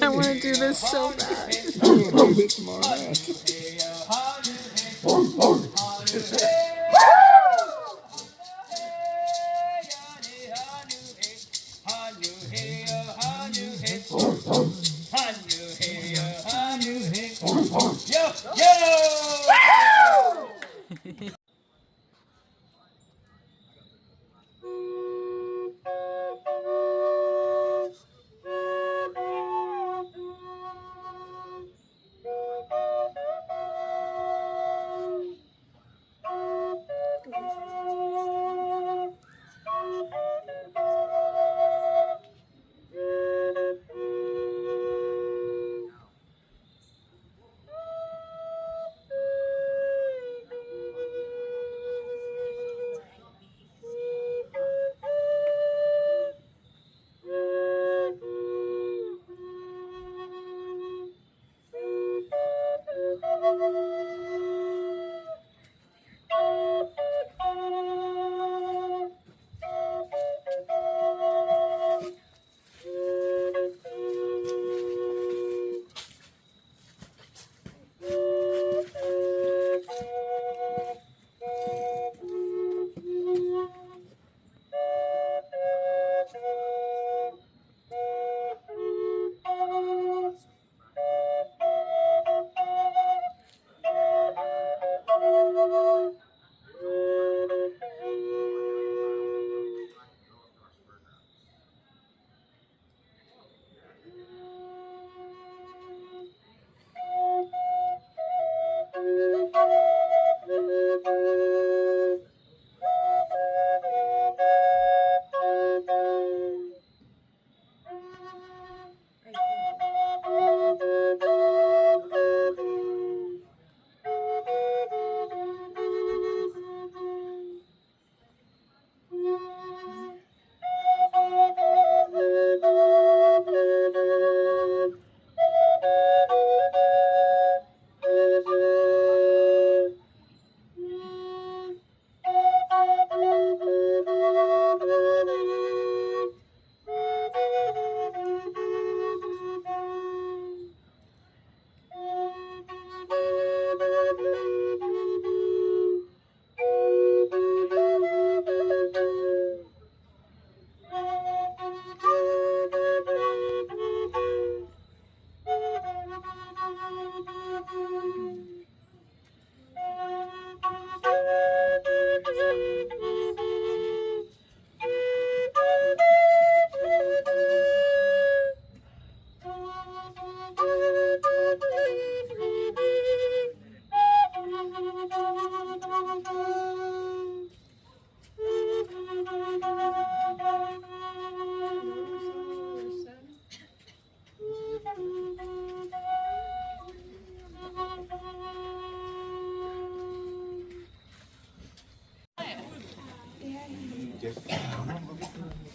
I want to do this so bad. It's more bad.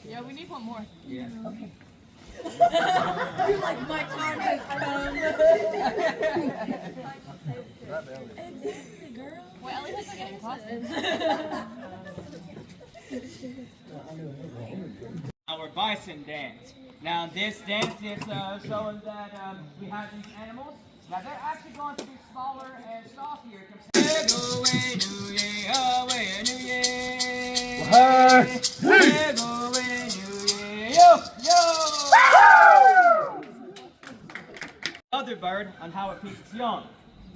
Yeah, we need one more. Yeah. Okay. You're like, my time has come. Exactly, girl. Well, Ellie has to get in costume. Our bison dance. Now this dance is showing that we have these animals Now they're actually going to be smaller and stockier. Go away, New Year, away, New Year. Go away, New Year, yo, yo. Other bird on how it feeds its young.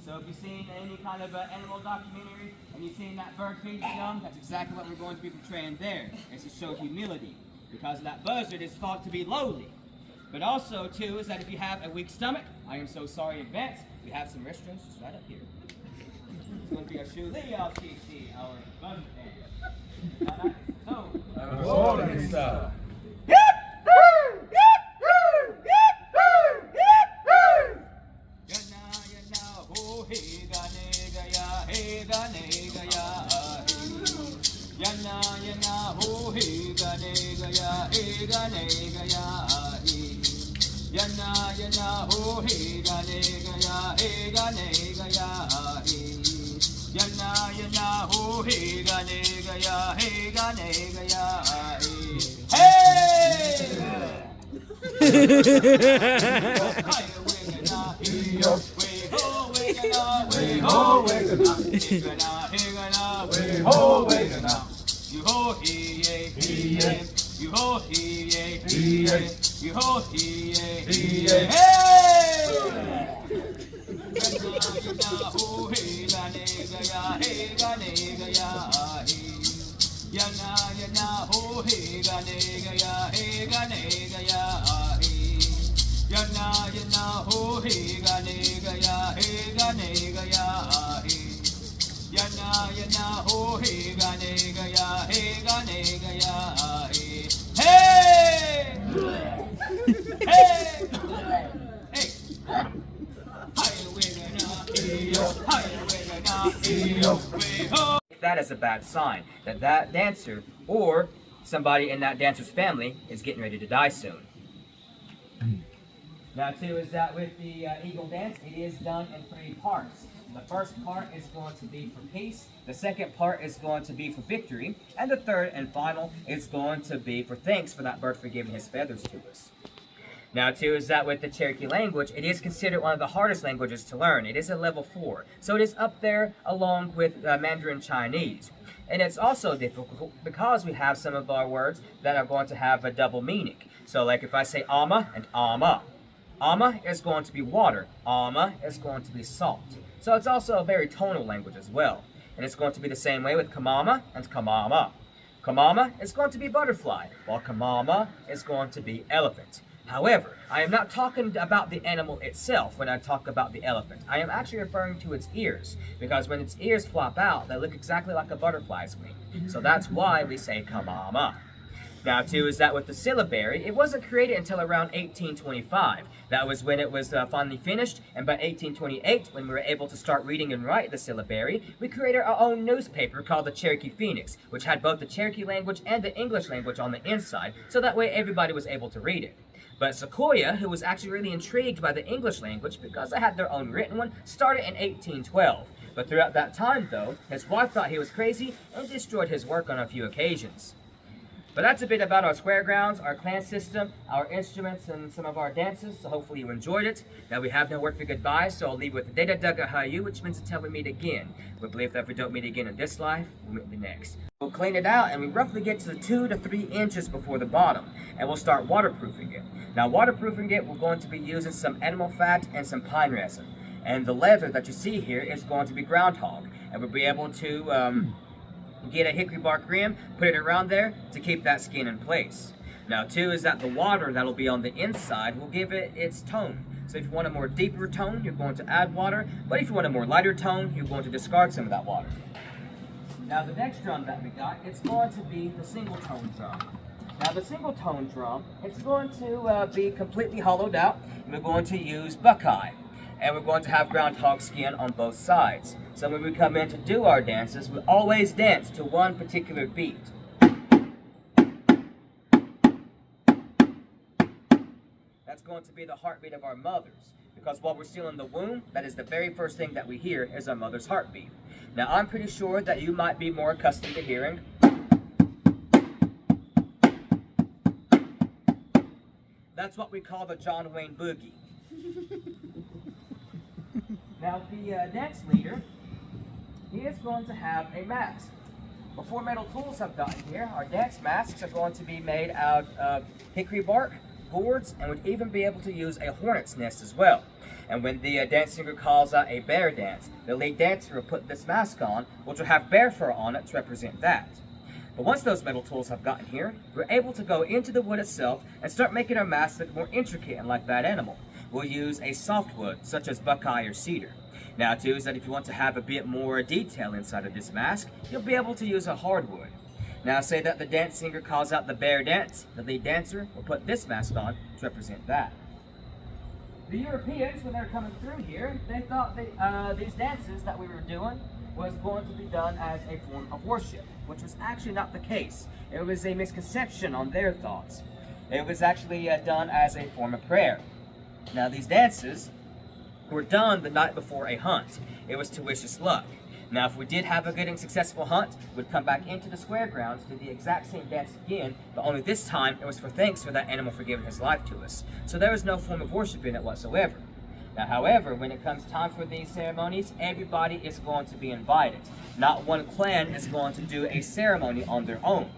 So if you've seen any kind of animal documentary and you've seen that bird feed its young, that's exactly what we're going to be portraying there. It's to show humility, because that buzzard is thought to be lowly. But also, too, is that if you have a weak stomach, I am so sorry in advance, we have some restrooms just right up here. It's going to be our shoe Lee, our TC, our buzzard dance. So, that is a bad sign that that dancer or somebody in that dancer's family is getting ready to die soon. Now, too, is that with the eagle dance, it is done in 3 parts. The first part is going to be for peace, the second part is going to be for victory, and the third and final is going to be for thanks for that bird for giving his feathers to us. Now, too, is that with the Cherokee language, it is considered one of the hardest languages to learn. It is a level 4, so it is up there along with Mandarin Chinese. And it's also difficult because we have some of our words that are going to have a double meaning. So, like if I say ama and ama. Ama is going to be water. Ama is going to be salt. So it's also a very tonal language as well. And it's going to be the same way with kamama and kamama. Kamama is going to be butterfly, while kamama is going to be elephant. However, I am not talking about the animal itself when I talk about the elephant. I am actually referring to its ears, because when its ears flop out, they look exactly like a butterfly's wing. So that's why we say kamama. Now, too, is that with the syllabary, it wasn't created until around 1825. That was when it was finally finished, and by 1828, when we were able to start reading and write the syllabary, we created our own newspaper called the Cherokee Phoenix, which had both the Cherokee language and the English language on the inside, so that way everybody was able to read it. But Sequoia, who was actually really intrigued by the English language because they had their own written one, started in 1812. But throughout that time, though, his wife thought he was crazy and destroyed his work on a few occasions. But that's a bit about our square grounds, our clan system, our instruments, and some of our dances, so hopefully you enjoyed it. Now we have no word for goodbye, so I'll leave with Deda Dugga Hayu, which means until we meet again. We believe that if we don't meet again in this life, we'll meet in the next. We'll clean it out, and we roughly get to the 2 to 3 inches before the bottom, and we'll start waterproofing it. Now waterproofing it, we're going to be using some animal fat and some pine resin. And the leather that you see here is going to be groundhog, and we'll be able to get a hickory bark rim, put it around there to keep that skin in place. Now, too, is that the water that'll be on the inside will give it its tone. So if you want a more deeper tone, you're going to add water, but if you want a more lighter tone, you're going to discard some of that water. Now, the next drum that we got, it's going to be the single tone drum. Now, the single tone drum, it's going to be completely hollowed out, and we're going to use buckeye. And we're going to have groundhog skin on both sides. So when we come in to do our dances, we always dance to one particular beat. That's going to be the heartbeat of our mothers, because while we're still in the womb, that is the very first thing that we hear is our mother's heartbeat. Now, I'm pretty sure that you might be more accustomed to hearing. That's what we call the John Wayne Boogie. Now the dance leader, he is going to have a mask. Before metal tools have gotten here, our dance masks are going to be made out of hickory bark, gourds, and would even be able to use a hornet's nest as well. And when the dance singer calls out a bear dance, the lead dancer will put this mask on, which will have bear fur on it to represent that. But once those metal tools have gotten here, we're able to go into the wood itself and start making our masks look more intricate and like that animal. We'll use a softwood, such as buckeye or cedar. Now, too, is that if you want to have a bit more detail inside of this mask, you'll be able to use a hardwood. Now, say that the dance singer calls out the bear dance, the lead dancer will put this mask on to represent that. The Europeans, when they were coming through here, they thought these dances that we were doing was going to be done as a form of worship, which was actually not the case. It was a misconception on their thoughts. It was actually done as a form of prayer. Now, these dances were done the night before a hunt. It was to wish us luck. Now, if we did have a good and successful hunt, we'd come back into the square grounds, do the exact same dance again, but only this time it was for thanks for that animal for giving his life to us. So there was no form of worship in it whatsoever. Now, however, when it comes time for these ceremonies, everybody is going to be invited. Not one clan is going to do a ceremony on their own.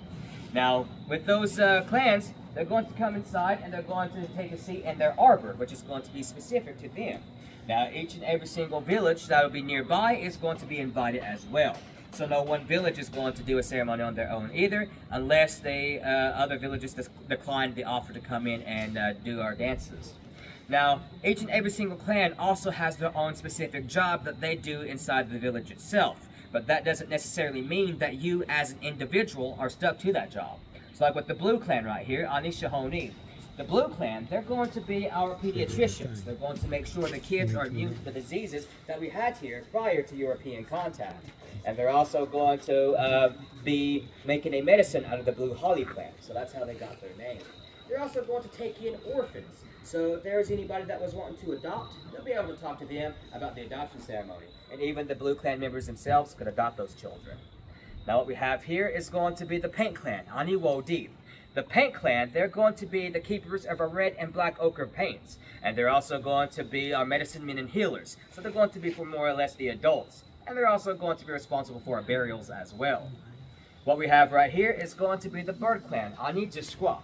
Now, with those clans, they're going to come inside and they're going to take a seat in their arbor, which is going to be specific to them. Now, each and every single village that will be nearby is going to be invited as well. So no one village is going to do a ceremony on their own either, unless they other villages decline the offer to come in and do our dances. Now, each and every single clan also has their own specific job that they do inside the village itself. But that doesn't necessarily mean that you as an individual are stuck to that job. So like with the blue clan right here, Anishahoni. The blue clan, they're going to be our pediatricians. They're going to make sure the kids are immune to the diseases that we had here prior to European contact. And they're also going to be making a medicine out of the blue holly plant. So that's how they got their name. They're also going to take in orphans. So if there's anybody that was wanting to adopt, they'll be able to talk to them about the adoption ceremony. And even the blue clan members themselves could adopt those children. Now what we have here is going to be the paint clan, Aniwodi. The paint clan, they're going to be the keepers of our red and black ochre paints. And they're also going to be our medicine men and healers. So they're going to be for more or less the adults. And they're also going to be responsible for our burials as well. What we have right here is going to be the bird clan, Anijishwa.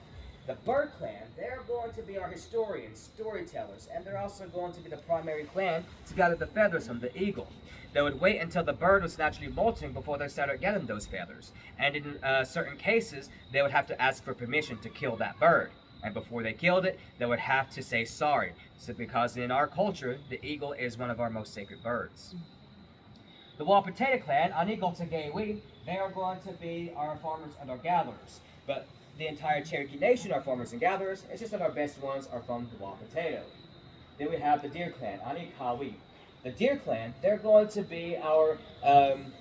The bird clan, they're going to be our historians, storytellers, and they're also going to be the primary clan to gather the feathers from the eagle. They would wait until the bird was naturally molting before they started gathering those feathers. And in certain cases, they would have to ask for permission to kill that bird. And before they killed it, they would have to say sorry. So because in our culture, the eagle is one of our most sacred birds. The Wapateta clan, Anigotagewi, they are going to be our farmers and our gatherers. But the entire Cherokee Nation are farmers and gatherers. It's just that our best ones are from the Wapateta. Then we have the Deer clan, Anikawi. The Deer clan, they're going to be our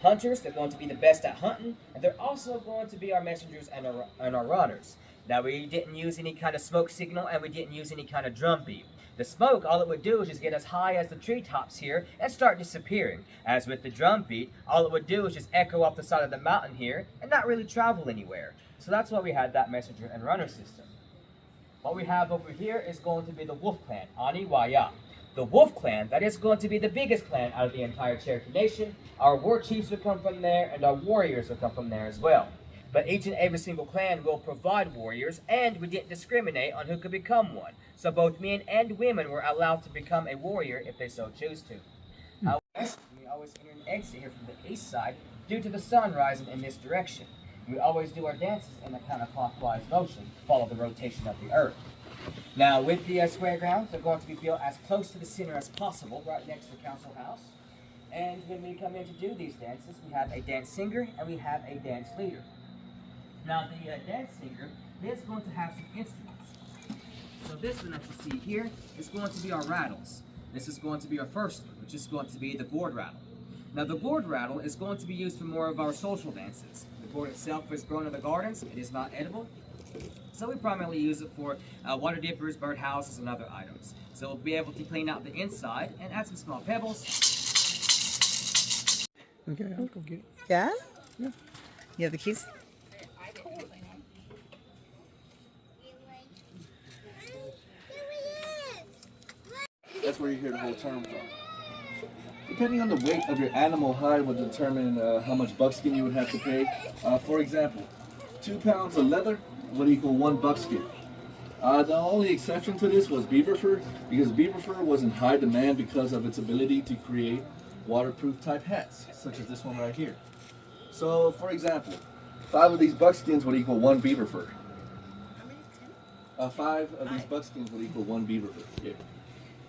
hunters. They're going to be the best at hunting. And they're also going to be our messengers and our runners. Now, we didn't use any kind of smoke signal and we didn't use any kind of drum beat. The smoke, all it would do is just get as high as the treetops here and start disappearing. As with the drum beat, all it would do is just echo off the side of the mountain here and not really travel anywhere. So that's why we had that messenger and runner system. What we have over here is going to be the Wolf clan, Aniwaya. The Wolf clan, that is going to be the biggest clan out of the entire Cherokee Nation. Our war chiefs will come from there and our warriors will come from there as well. But each and every single clan will provide warriors, and we didn't discriminate on who could become one. So both men and women were allowed to become a warrior if they so choose to. However, we always enter and exit here from the east side due to the sun rising in this direction. We always do our dances in a counterclockwise motion, follow the rotation of the earth. Now, with the square grounds, they're going to be built as close to the center as possible, right next to the council house. And when we come in to do these dances, we have a dance singer and we have a dance leader. Now, the dance singer is going to have some instruments. So this one that you see here is going to be our rattles. This is going to be our first one, which is going to be the gourd rattle. Now, the gourd rattle is going to be used for more of our social dances. The gourd itself is grown in the gardens. It is not edible. So we primarily use it for water dippers, birdhouses, and other items. So we'll be able to clean out the inside and add some small pebbles. Okay, I'll go get it. Yeah? Yeah. You have the keys? That's where you hear the whole term from. Depending on the weight of your animal hide would determine how much buckskin you would have to pay. For example, 2 pounds of leather would equal 1 buckskin. The only exception to this was beaver fur, because beaver fur was in high demand because of its ability to create waterproof type hats, such as this one right here. So, for example, 5 of these buckskins would equal 1 beaver fur. 5 of these buckskins would equal 1 beaver fur. Yeah.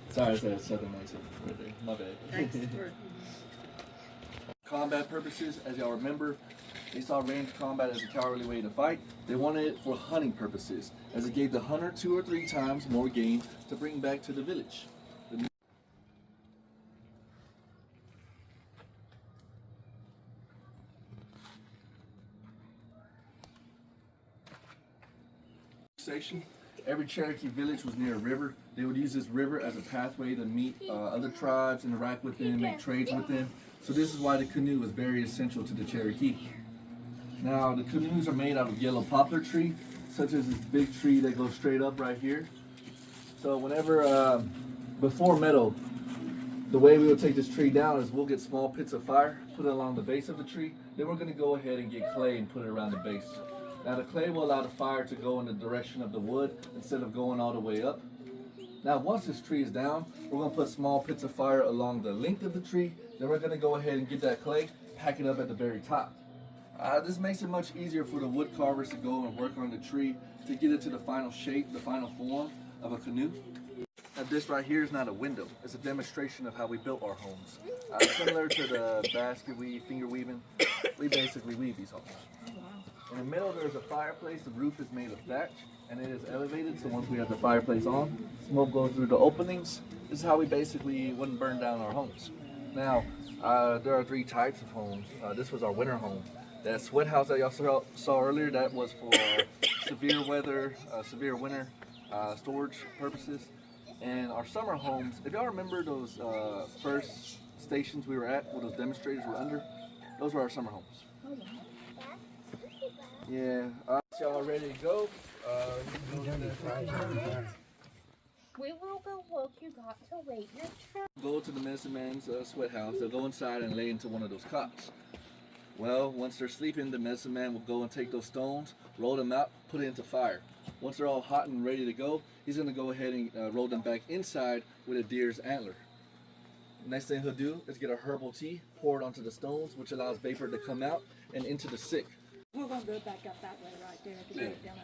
Sorry, I said southern accent right there. My bad. Combat purposes, as y'all remember, they saw ranged combat as a cowardly way to fight. They wanted it for hunting purposes, as it gave the hunter 2 or 3 times more game to bring back to the village. Every Cherokee village was near a river. They would use this river as a pathway to meet other tribes, interact with them, make trades with them. So this is why the canoe was very essential to the Cherokee. Now the canoes are made out of yellow poplar tree, such as this big tree that goes straight up right here. So whenever, before metal, the way we would take this tree down is we'll get small pits of fire, put it along the base of the tree. Then we're going to go ahead and get clay and put it around the base. Now the clay will allow the fire to go in the direction of the wood instead of going all the way up. Now once this tree is down, we're going to put small pits of fire along the length of the tree. Then we're going to go ahead and get that clay, pack it up at the very top. This makes it much easier for the wood carvers to go and work on the tree to get it to the final shape, the final form of a canoe. Now this right here is not a window. It's a demonstration of how we built our homes. Similar to the basket weave, finger weaving, we basically weave these homes. In the middle there's a fireplace. The roof is made of thatch and it is elevated, so once we have the fireplace on, smoke goes through the openings. This is how we basically wouldn't burn down our homes. Now, there are 3 types of homes. This was our winter home. That sweat house that y'all saw earlier, that was for severe weather, severe winter storage purposes. And our summer homes, if y'all remember those first stations we were at, where those demonstrators were under, those were our summer homes. Yeah, y'all ready to go? We will go look. You got to wait your turn. Go to the medicine man's sweat house. They'll go inside and lay into one of those cots. Well, once they're sleeping, the medicine man will go and take those stones, roll them out, put it into fire. Once they're all hot and ready to go, he's going to go ahead and roll them back inside with a deer's antler. Next thing he'll do is get a herbal tea, pour it onto the stones, which allows vapor to come out and into the sick. We're going to go back up that way right there to get it down.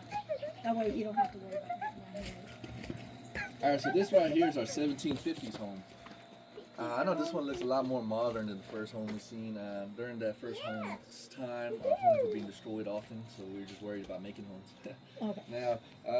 That way you don't have to worry about getting down here. Alright, so this right here is our 1750s home. I know this one looks a lot more modern than the first home we've seen. During that first home's time, our homes were being destroyed often, so we were just worried about making homes. Okay. Now,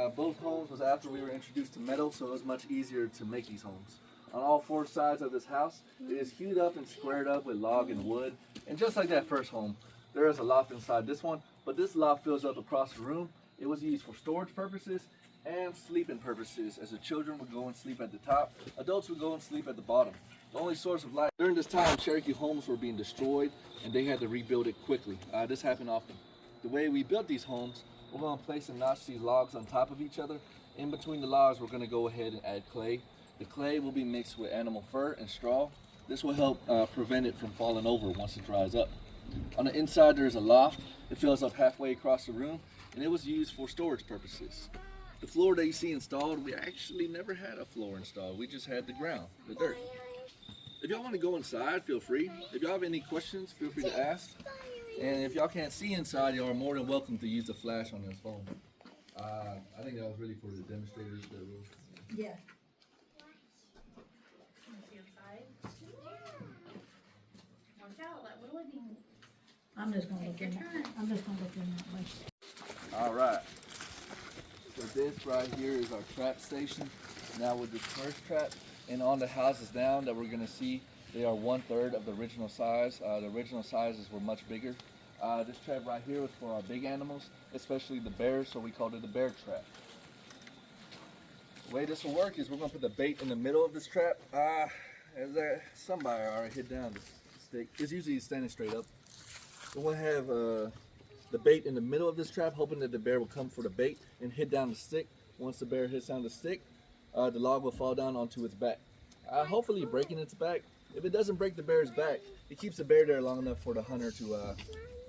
both homes was after we were introduced to metal, so it was much easier to make these homes. On all 4 sides of this house, it is hewed up and squared up with log and wood. And just like that first home, there is a loft inside this one, but this loft fills up across the room. It was used for storage purposes and sleeping purposes, as the children would go and sleep at the top, adults would go and sleep at the bottom. The only source of light. During this time, Cherokee homes were being destroyed and they had to rebuild it quickly. This happened often. The way we built these homes, we're going to place and notch these logs on top of each other. In between the logs, we're going to go ahead and add clay. The clay will be mixed with animal fur and straw. This will help prevent it from falling over once it dries up. On the inside, there is a loft. It fills up halfway across the room, and it was used for storage purposes. The floor that you see installed, we actually never had a floor installed. We just had the ground, the dirt. If y'all want to go inside, feel free. If y'all have any questions, feel free to ask. And if y'all can't see inside, y'all are more than welcome to use the flash on this phone. I think that was really for the demonstrators. Yeah. I'm just gonna look in that way. All right. So this right here is our trap station. Now with this first trap, and on the houses down that we're gonna see, they are 1/3 of the original size. The original sizes were much bigger. This trap right here was for our big animals, especially the bears, so we called it the bear trap. The way this will work is we're gonna put the bait in the middle of this trap. Somebody already hit down the stick. It's usually standing straight up. We're gonna have the bait in the middle of this trap, hoping that the bear will come for the bait and hit down the stick. Once the bear hits down the stick, the log will fall down onto its back. Hopefully breaking its back. If it doesn't break the bear's back, it keeps the bear there long enough for the hunter to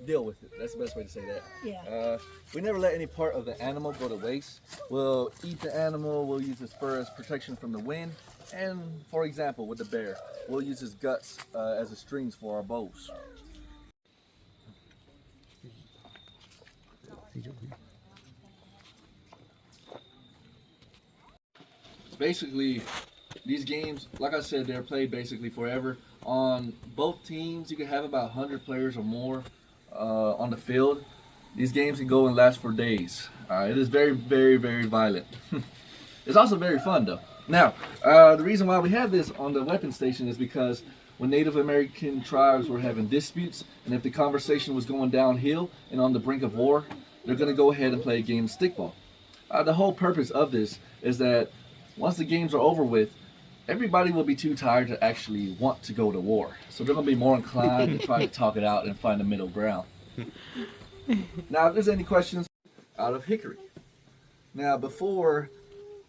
deal with it. That's the best way to say that. Yeah. We never let any part of the animal go to waste. We'll eat the animal, we'll use his fur as protection from the wind, and for example, with the bear, we'll use his guts as the strings for our bows. Basically, these games, like I said, they're played basically forever. On both teams, you can have about 100 players or more on the field. These games can go and last for days. It is very, very, very violent. It's also very fun though. Now, the reason why we have this on the weapon station is because when Native American tribes were having disputes, and if the conversation was going downhill and on the brink of war, they're going to go ahead and play a game of stickball. The whole purpose of this is that once the games are over with, everybody will be too tired to actually want to go to war. So they're going to be more inclined to try to talk it out and find a middle ground. Now, if there's any questions, out of hickory. Now, before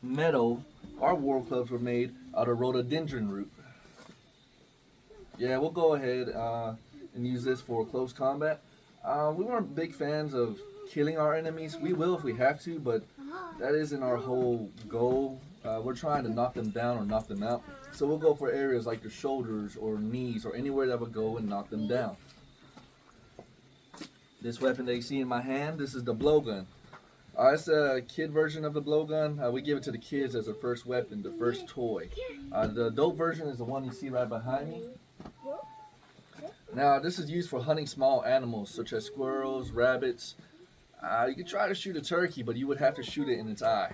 metal, our war clubs were made out of rhododendron root. Yeah, we'll go ahead and use this for close combat. We weren't big fans of killing our enemies. We will if we have to, but that isn't our whole goal. We're trying to knock them down or knock them out. So we'll go for areas like their shoulders or knees or anywhere that would go and knock them down. This weapon that you see in my hand, this is the blowgun. It's a kid version of the blowgun. We give it to the kids as a first weapon, the first toy. The adult version is the one you see right behind me. Now, this is used for hunting small animals such as squirrels, rabbits. You could try to shoot a turkey, but you would have to shoot it in its eye.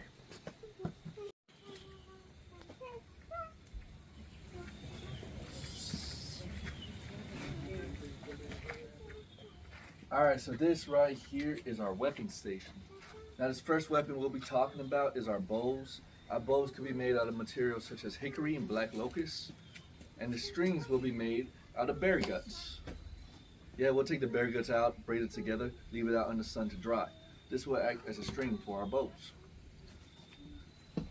Alright, so this right here is our weapon station. Now this first weapon we'll be talking about is our bows. Our bows can be made out of materials such as hickory and black locust. And the strings will be made out of bear guts. Yeah, we'll take the bear guts out, braid it together, leave it out in the sun to dry. This will act as a string for our bows.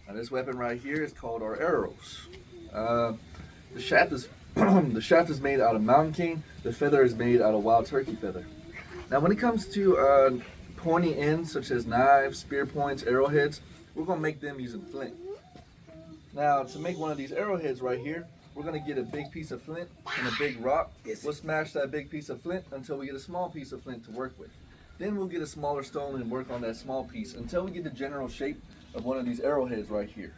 Now this weapon right here is called our arrows. The shaft is the shaft is made out of mountain cane. The feather is made out of wild turkey feather. Now when it comes to pointy ends such as knives, spear points, arrowheads, we're going to make them using flint. Now to make one of these arrowheads right here, we're going to get a big piece of flint and a big rock. We'll smash that big piece of flint until we get a small piece of flint to work with. Then we'll get a smaller stone and work on that small piece until we get the general shape of one of these arrowheads right here.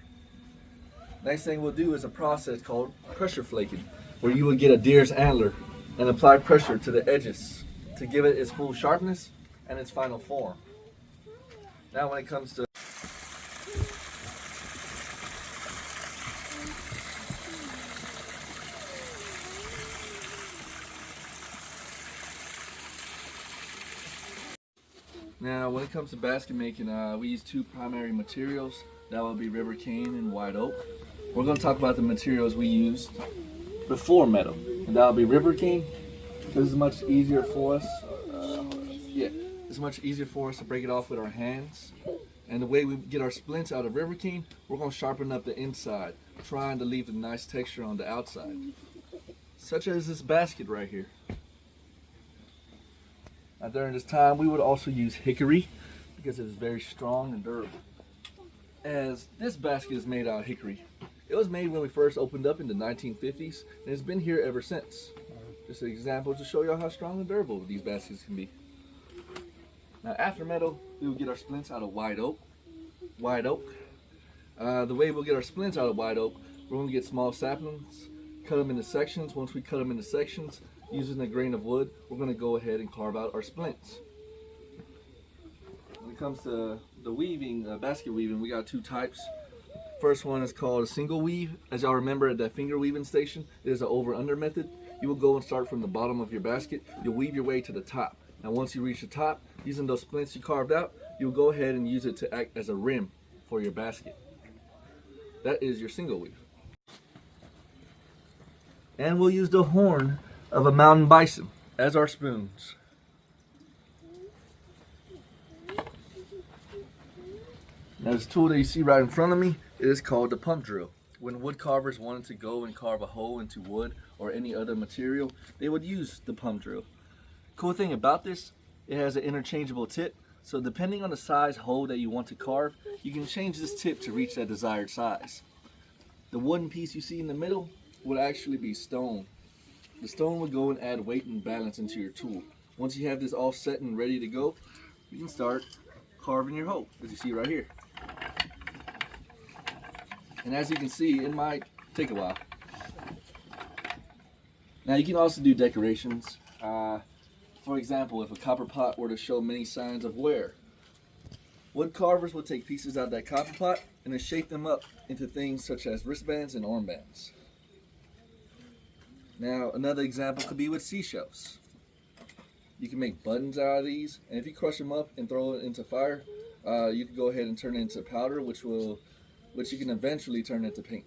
Next thing we'll do is a process called pressure flaking, where you will get a deer's antler and apply pressure to the edges to give it its full sharpness and its final form. Now when it comes to basket making, we use two primary materials. That will be river cane and white oak. We're going to talk about the materials we used before metal, and that will be river cane. This is much easier for us. It's much easier for us to break it off with our hands. And the way we get our splints out of river cane, we're going to sharpen up the inside, trying to leave a nice texture on the outside. Such as this basket right here. Now during this time, we would also use hickory because it is very strong and durable. As this basket is made out of hickory. It was made when we first opened up in the 1950s, and it's been here ever since. Just an example to show y'all how strong and durable these baskets can be. Now after metal, we will get our splints out of white oak. The way we'll get our splints out of white oak, we're going to get small saplings, cut them into sections. Once we cut them into sections, using a grain of wood, we're going to go ahead and carve out our splints. When it comes to the weaving, basket weaving, we got two types. First one is called a single weave. As y'all remember at that finger weaving station, it is an over-under method. You will go and start from the bottom of your basket. You'll weave your way to the top. Now once you reach the top, using those splints you carved out, you'll go ahead and use it to act as a rim for your basket. That is your single weave. And we'll use the horn of a mountain bison as our spoons. Now this tool that you see right in front of me, it is called the pump drill. when wood carvers wanted to go and carve a hole into wood or any other material, they would use the plumb drill. Cool thing about this, it has an interchangeable tip, so depending on the size hole that you want to carve, you can change this tip to reach that desired size. The wooden piece you see in the middle would actually be stone. The stone would go and add weight and balance into your tool. Once you have this all set and ready to go, you can start carving your hole, as you see right here. And as you can see, it might take a while. Now you can also do decorations. For example, if a copper pot were to show many signs of wear, wood carvers will take pieces out of that copper pot and then shape them up into things such as wristbands and armbands. Now another example could be with seashells. You can make buttons out of these, and if you crush them up and throw it into fire, you can go ahead and turn it into powder, which you can eventually turn into paint.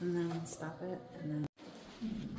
And then stop it, and then